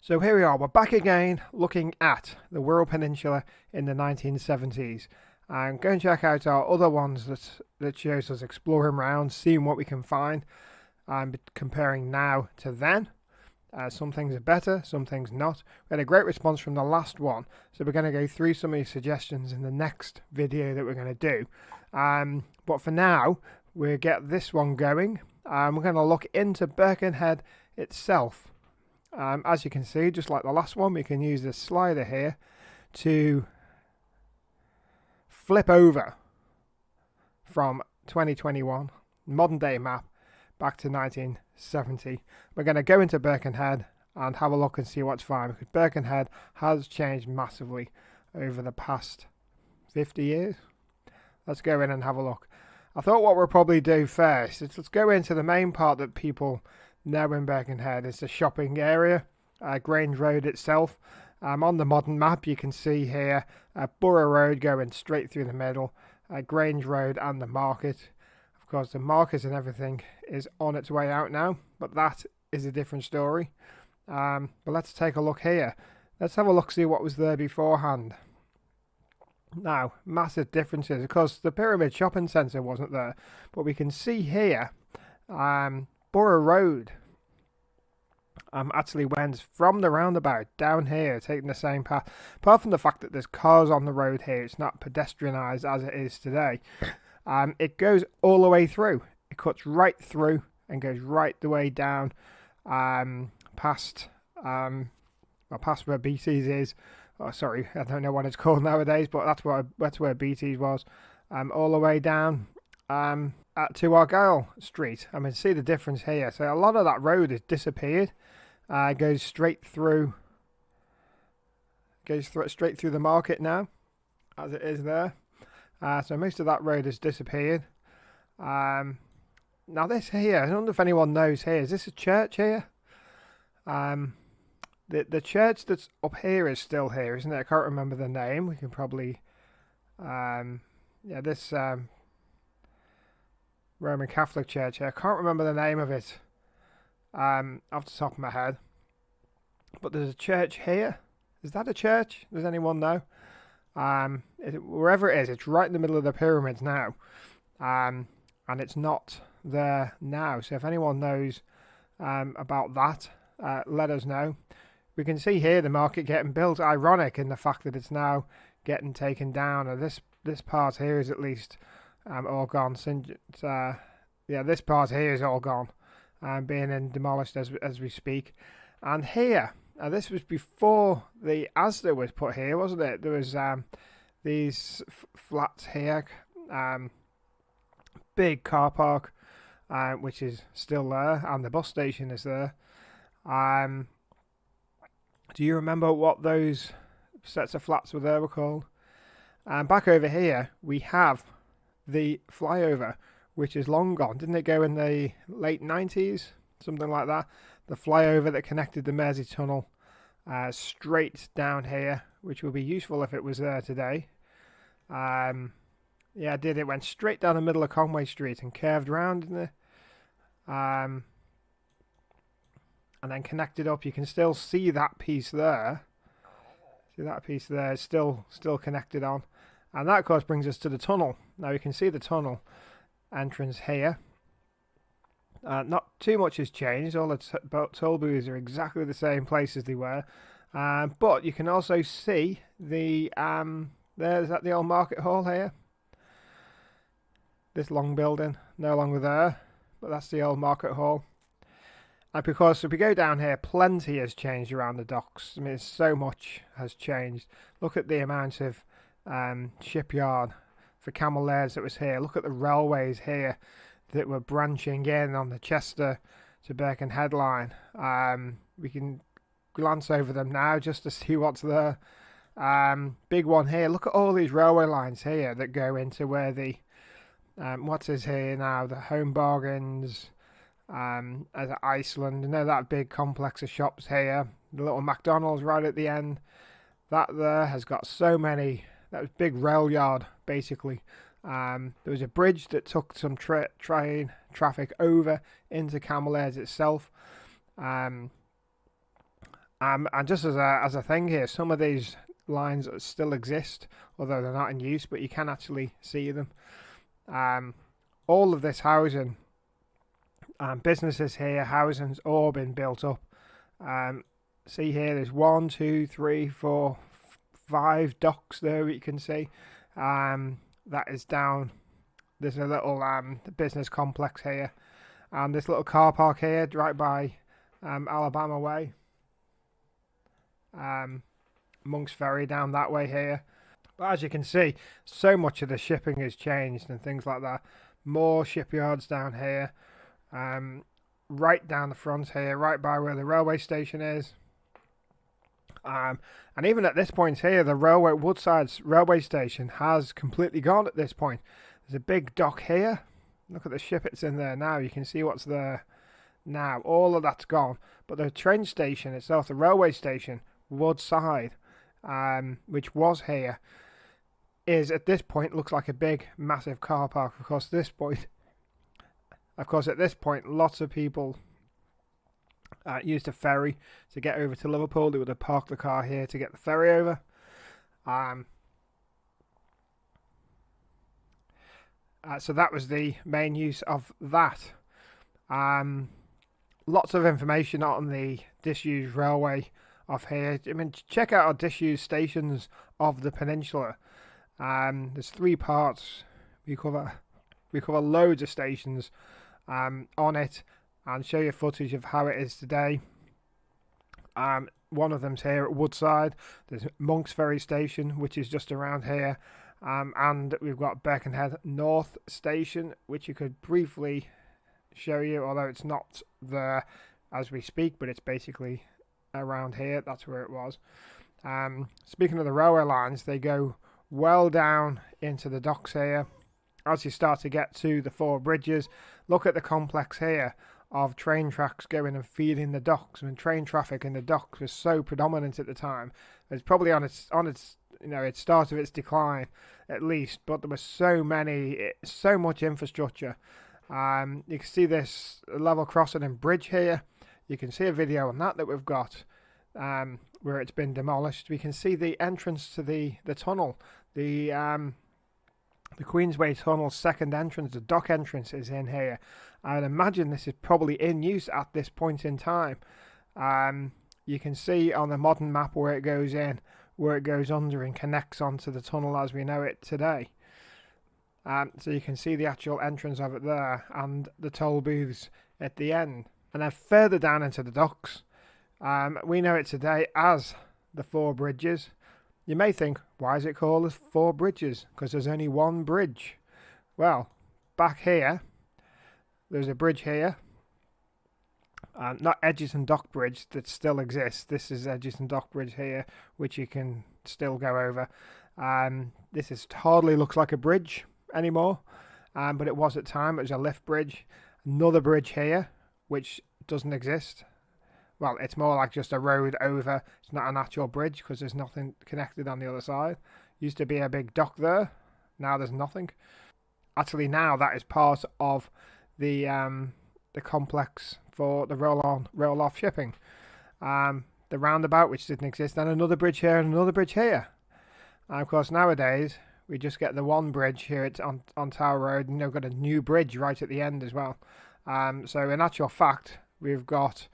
So here we are, we're back again looking at the Wirral Peninsula in the 1970s. I'm going to check out our other ones that shows us exploring around, seeing what we can find. I'm comparing now to then. Some things are better, some things not. We had a great response from the last one, so we're going to go through some of these suggestions in the next video that we're going to do. But for now, we'll get this one going. We're going to look into Birkenhead itself. As you can see, just like the last one, we can use this slider here to flip over from 2021 modern day map back to 1970. We're going to go into Birkenhead and have a look and see what's fine, because Birkenhead has changed massively over the past 50 years. Let's go in and have a look. I thought what we'll probably do first is let's go into the main part that people know in Birkenhead. It's the shopping area, Grange Road itself. On the modern map you can see here Borough Road going straight through the middle, Grange Road and the market. Of course the market and everything is on its way out now, but that is a different story. But let's take a look here. Let's have a look, see what was there beforehand. Now, massive differences. Of course the Pyramid Shopping Centre wasn't there, but we can see here Borough Road actually went from the roundabout down here, taking the same path. Apart from the fact that there's cars on the road here, it's not pedestrianised as it is today. It goes all the way through. It cuts right through and goes right the way down past where BT's is. Oh, sorry, I don't know what it's called nowadays, but that's where BT's was. All the way down to Argyle Street. I mean, see the difference here. So a lot of that road has disappeared. Goes straight through. Straight through the market now, as it is there. So most of that road has disappeared. Now this here, I don't know if anyone knows here. Is this a church here? The church that's up here is still here, isn't it? I can't remember the name. We can probably, this Roman Catholic church here. I can't remember the name of it off the top of my head. But there's a church here. Is that a church? Does anyone know? Wherever it is, it's right in the middle of the pyramids now. And it's not there now. So if anyone knows about that, let us know. We can see here the market getting built. Ironic in the fact that it's now getting taken down. Or this part here is at least all gone. This part here is all gone, being demolished as we speak. And here, this was before the Asda was put here, wasn't it? There was these flats here, big car park, which is still there, and the bus station is there. Do you remember what those sets of flats were called? Back over here, we have the flyover, which is long gone. Didn't it go in the late 90s? Something like that. The flyover that connected the Mersey Tunnel straight down here, which would be useful if it was there today. It did. It went straight down the middle of Conway Street and curved round, didn't it? And then connected up. You can still see that piece there. See that piece there is still connected on. And that, of course, brings us to the tunnel. Now you can see the tunnel entrance here. Not too much has changed. All the toll booths are exactly the same place as they were. But you can also see the there's that the old market hall here. This long building, no longer there, but that's the old market hall. And because if we go down here, plenty has changed around the docks. I mean, so much has changed. Look at the amount of shipyard for camel lairs that was here. Look at the railways here that were branching in on the Chester to Birkenhead line. We can glance over them now just to see what's there. Big one here. Look at all these railway lines here that go into where the what is here now, the Home Bargains, as Iceland. You know, that big complex of shops here. The little McDonald's right at the end. That there has got so many. That was big rail yard basically. There was a bridge that took some train traffic over into Camel Airs itself. And just as a thing here, some of these lines still exist, although they're not in use, but you can actually see them. All of this housing, businesses here, housing's all been built up. See here, there's 1, 2, 3, 4, 5 docks there you can see. That is down. There's a little business complex here, and this little car park here right by Alabama Way. Monk's Ferry down that way here. But as you can see, so much of the shipping has changed and things like that. More shipyards down here, right down the front here, right by where the railway station is. And even at this point here, the Woodside's railway station has completely gone at this point. There's a big dock here. Look at the ship it's in there now. You can see what's there now. All of that's gone. But the train station itself, the railway station, Woodside, which was here, is at this point looks like a big, massive car park. Of course, at this point, lots of people used a ferry to get over to Liverpool. They would have parked the car here to get the ferry over. So that was the main use of that. Lots of information on the disused railway off here. I mean, check out our disused stations of the peninsula. There's 3 parts. We cover loads of stations on it, and show you footage of how it is today. One of them's here at Woodside. There's Monk's Ferry Station, which is just around here. And we've got Birkenhead North Station, which you could briefly show you, although it's not there as we speak, but it's basically around here. That's where it was. Speaking of the railway lines, they go well down into the docks here. As you start to get to the 4 bridges, look at the complex here of train tracks going and feeding the docks. I mean, train traffic in the docks was so predominant at the time. It's probably on its its start of its decline at least, but there was so much infrastructure. You can see this level crossing and bridge here. You can see a video on that we've got where it's been demolished. We can see the entrance to the tunnel, the Queensway Tunnel second entrance, the dock entrance is in here. I'd imagine this is probably in use at this point in time. You can see on the modern map where it goes in, where it goes under and connects onto the tunnel as we know it today. So you can see the actual entrance of it there and the toll booths at the end. And then further down into the docks, we know it today as the 4 bridges. You may think, why is it called as 4 bridges? Because there's only 1 bridge. Well, back here, there's a bridge here. Not Egerton Dock Bridge that still exists. This is Egerton Dock Bridge here, which you can still go over. This is hardly looks like a bridge anymore, but it was at the time. It was a lift bridge. Another bridge here, which doesn't exist. Well, it's more like just a road over. It's not an actual bridge because there's nothing connected on the other side. Used to be a big dock there. Now there's nothing. Actually, now that is part of the complex for the roll-on, roll-off shipping. The roundabout, which didn't exist, and another bridge here and another bridge here. And of course, nowadays we just get the 1 bridge here. It's on Tower Road, and they've got a new bridge right at the end as well. So in actual fact, we've got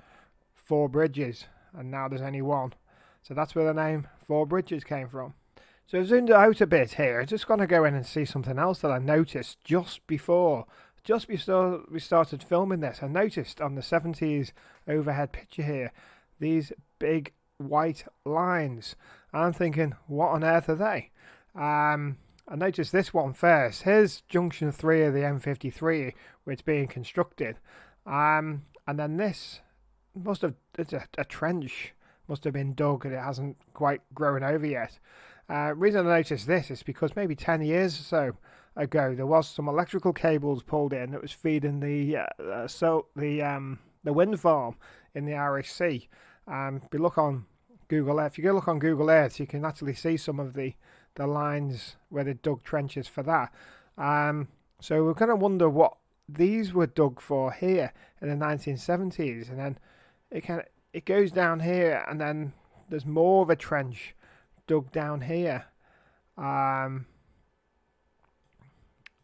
4 bridges, and now there's only 1. So that's where the name 4 Bridges came from. So I've zoomed out a bit here. I'm just going to go in and see something else that I noticed just before we started filming this. I noticed on the 70s overhead picture here, these big white lines. And I'm thinking, what on earth are they? I noticed this one first. Here's junction 3 of the M53, where it's being constructed. And then this it's a trench must have been dug and it hasn't quite grown over yet. Reason I noticed this is because maybe 10 years or so ago there was some electrical cables pulled in that was feeding the wind farm in the Irish Sea. If you look on Google Earth, you can actually see some of the lines where they dug trenches for that. So we're going to wonder what these were dug for here in the 1970s, and then it goes down here, and then there's more of a trench dug down here. On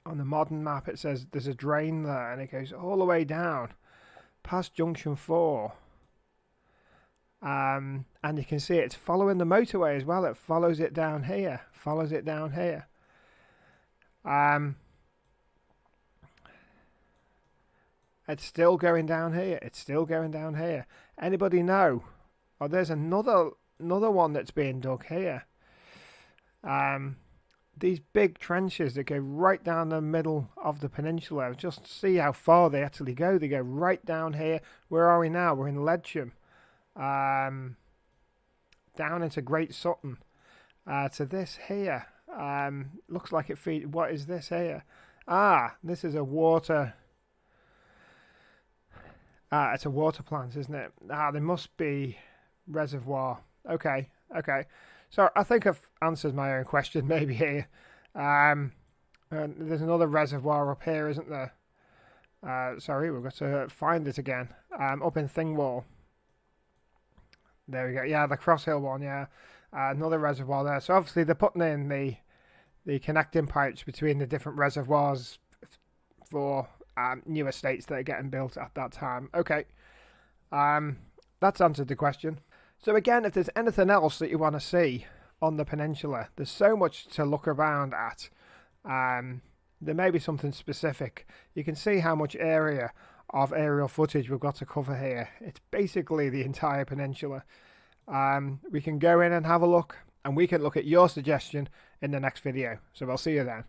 the modern map it says there's a drain there, and it goes all the way down past junction 4. And you can see it's following the motorway as well. It follows it down here. It's still going down here. Anybody know? Oh, there's another one that's being dug here. These big trenches that go right down the middle of the peninsula. Just see how far they actually go. They go right down here. Where are we now? We're in Ledsham. Down into Great Sutton. To this here. Looks like it feeds. What is this here? This is a water. It's a water plant, isn't it? There must be reservoir. Okay. So I think I've answered my own question maybe here. There's another reservoir up here, isn't there? Sorry, we've got to find it again. Up in Thingwall. There we go. Yeah, the Cross Hill one, yeah. Another reservoir there. So obviously they're putting in the connecting pipes between the different reservoirs for new estates that are getting built at that time. Okay. That's answered the question. So again, if there's anything else that you want to see on the peninsula, there's so much to look around at. There may be something specific. You can see how much area of aerial footage we've got to cover here. It's basically the entire peninsula. We can go in and have a look, and we can look at your suggestion in the next video. So I'll see you then.